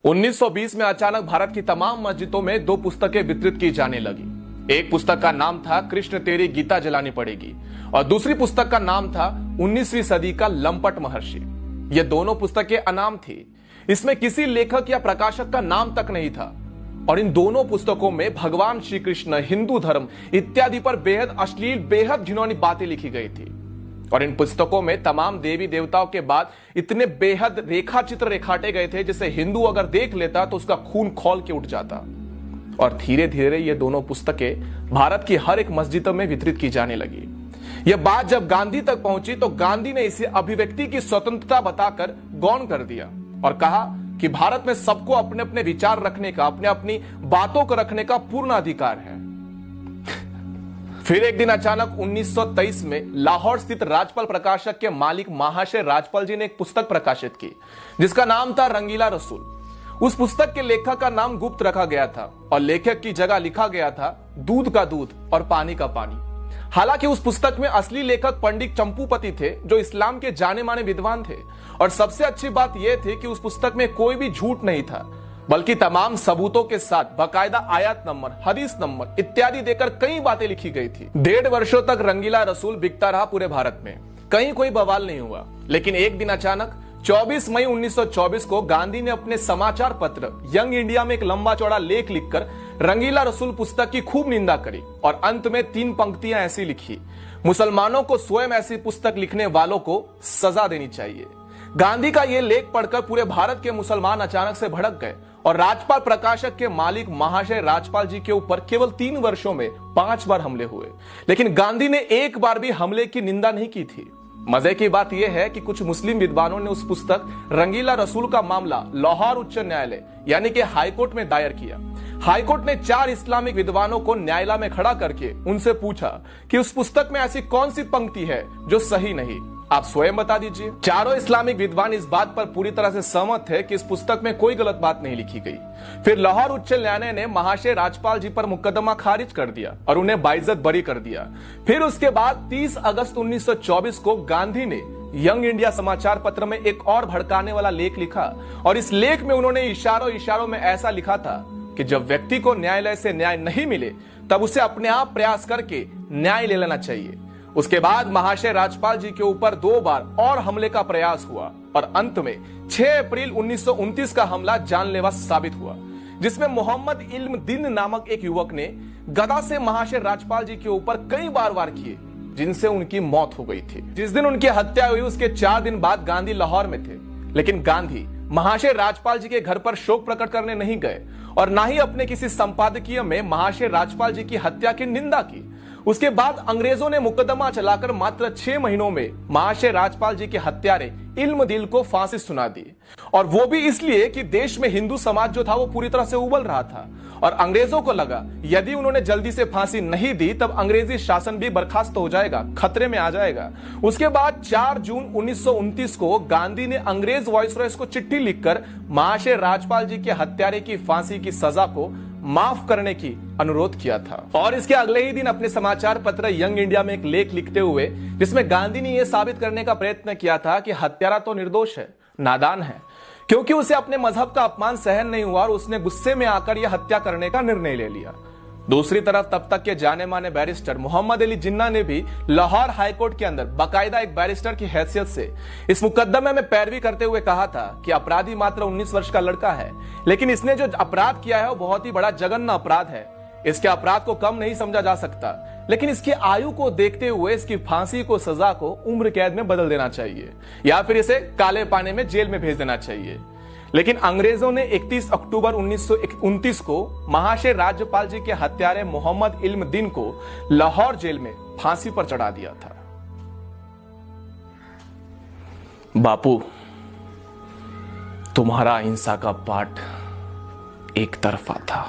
1920 में अचानक भारत की तमाम मस्जिदों में दो पुस्तकें वितरित की जाने लगी। एक पुस्तक का नाम था कृष्ण तेरी गीता जलानी पड़ेगी और दूसरी पुस्तक का नाम था 19वीं सदी का लंपट महर्षि। ये दोनों पुस्तकें अनाम थी, इसमें किसी लेखक या प्रकाशक का नाम तक नहीं था और इन दोनों पुस्तकों में भगवान श्री कृष्ण, हिंदू धर्म इत्यादि पर बेहद अश्लील, बेहद घिनौनी बातें लिखी गई थी। और इन पुस्तकों में तमाम देवी देवताओं के बाद इतने बेहद रेखा चित्र रेखाटे गए थे जिसे हिंदू अगर देख लेता तो उसका खून खौल के उठ जाता। और धीरे धीरे ये दोनों पुस्तकें भारत की हर एक मस्जिदों में वितरित की जाने लगी। यह बात जब गांधी तक पहुंची तो गांधी ने इसे अभिव्यक्ति की स्वतंत्रता बताकर गौण कर दिया और कहा कि भारत में सबको अपने अपने विचार रखने का, अपने अपनी बातों को रखने का पूर्ण अधिकार है। फिर एक दिन अचानक 1923 में लाहौर स्थित राजपाल प्रकाशक के मालिक महाशय राजपाल जी ने एक पुस्तक प्रकाशित की जिसका नाम था रंगीला रसूल। उस पुस्तक के लेखक का नाम गुप्त रखा गया था और लेखक की जगह लिखा गया था दूध का दूध और पानी का पानी। हालांकि उस पुस्तक में असली लेखक पंडित चंपूपति थे जो इस्लाम के जाने माने विद्वान थे और सबसे अच्छी बात यह थी कि उस पुस्तक में कोई भी झूठ नहीं था बल्कि तमाम सबूतों के साथ बाकायदा आयत नंबर, हदीस नंबर इत्यादि देकर कई बातें लिखी गई थी। 1.5 वर्षों तक रंगीला रसूल बिकता रहा पूरे भारत में, कहीं कोई बवाल नहीं हुआ। लेकिन एक दिन अचानक 24 मई 1924 को गांधी ने अपने समाचार पत्र यंग इंडिया में एक लंबा चौड़ा लेख लिखकर रंगीला रसूल पुस्तक की खूब निंदा करी और अंत में 3 पंक्तियां ऐसी लिखी: मुसलमानों को स्वयं ऐसी पुस्तक लिखने वालों को सजा देनी चाहिए। गांधी का यह लेख पढ़कर पूरे भारत के मुसलमान अचानक से भड़क गए और राजपाल प्रकाशक के मालिक महाशय राजपाल जी के ऊपर केवल 3 वर्षों में 5 बार हमले हुए, लेकिन गांधी ने एक बार भी हमले की निंदा नहीं की थी। मजे की बात यह है कि कुछ मुस्लिम विद्वानों ने उस पुस्तक रंगीला रसूल का मामला लाहौर उच्च न्यायालय यानी कि हाईकोर्ट में दायर किया। हाईकोर्ट ने 4 इस्लामिक विद्वानों को न्यायालय में खड़ा करके उनसे पूछा कि उस पुस्तक में ऐसी कौन सी पंक्ति है जो सही नहीं, आप स्वयं बता दीजिए। चारों इस्लामिक विद्वान इस बात पर पूरी तरह से सहमत थे कि इस पुस्तक में कोई गलत बात नहीं लिखी गई। फिर लाहौर उच्च न्यायालय ने महाशय राजपाल जी पर मुकदमा खारिज कर दिया और उन्हें बाइज्जत बरी कर दिया। फिर उसके बाद 30 अगस्त 1924 को गांधी ने यंग इंडिया समाचार पत्र में एक और भड़काने वाला लेख लिखा और इस लेख में उन्होंने इशारों में ऐसा लिखा था कि जब व्यक्ति को न्यायालय से न्याय नहीं मिले तब उसे अपने आप प्रयास करके न्याय ले लेना चाहिए। उसके बाद महाशय राजपाल जी के ऊपर 2 बार और हमले का प्रयास हुआ और अंत में 6 अप्रैल 1929 का हमला जानलेवा साबित हुआ जिसमें मोहम्मद इल्म दीन नामक एक युवक ने गदा से महाशय राजपाल जी के ऊपर कई बार वार किए जिनसे उनकी मौत हो गई थी। जिस दिन उनकी हत्या हुई उसके 4 दिन बाद गांधी लाहौर में थे, लेकिन गांधी महाशय राजपाल जी के घर पर शोक प्रकट करने नहीं गए और ना ही अपने किसी संपादकीय में महाशय राजपाल जी की हत्या की निंदा की। उसके बाद अंग्रेजों ने मुकदमा चलाकर मात्र 6 महीनों में महाशय राजपाल जी के हत्यारे इल्म दिल को फांसी सुना दी और वो भी इसलिए कि देश में हिंदू समाज जो था वो पूरी तरह से उबल रहा था और अंग्रेजों को लगा यदि उन्होंने जल्दी से फांसी नहीं दी तब अंग्रेजी शासन भी बर्खास्त हो जाएगा, खतरे में आ जाएगा। उसके बाद 4 जून 1929 को गांधी ने अंग्रेज वाइसरॉय को चिट्ठी लिखकर महाशय राजपाल जी के हत्यारे की फांसी की सजा को माफ करने की अनुरोध किया था और इसके अगले ही दिन अपने समाचार पत्र यंग इंडिया में एक लेख लिखते हुए जिसमें गांधी ने यह साबित करने का प्रयत्न किया था कि हत्यारा तो निर्दोष है, नादान है, क्योंकि उसे अपने मजहब का अपमान सहन नहीं हुआ और उसने गुस्से में आकर यह हत्या करने का निर्णय ले लिया। दूसरी तरफ तब तक के जाने माने बैरिस्टर मोहम्मद अली जिन्ना ने भी लाहौर हाईकोर्ट के अंदर बाकायदा एक बैरिस्टर की हैसियत से इस मुकदमे में पैरवी करते हुए कहा था कि अपराधी मात्र 19 वर्ष का लड़का है, लेकिन इसने जो अपराध किया है वो बहुत ही बड़ा जघन्य अपराध है। इसके अपराध को कम नहीं समझा जा सकता, लेकिन इसकी आयु को देखते हुए इसकी फांसी को सजा को उम्र कैद में बदल देना चाहिए या फिर इसे काले पानी में जेल में भेज देना चाहिए। लेकिन अंग्रेजों ने 31 अक्टूबर 1929 को महाशय राज्यपाल जी के हत्यारे मोहम्मद इल्म दीन को लाहौर जेल में फांसी पर चढ़ा दिया था। बापू, तुम्हारा अहिंसा का पाठ एक तरफा था।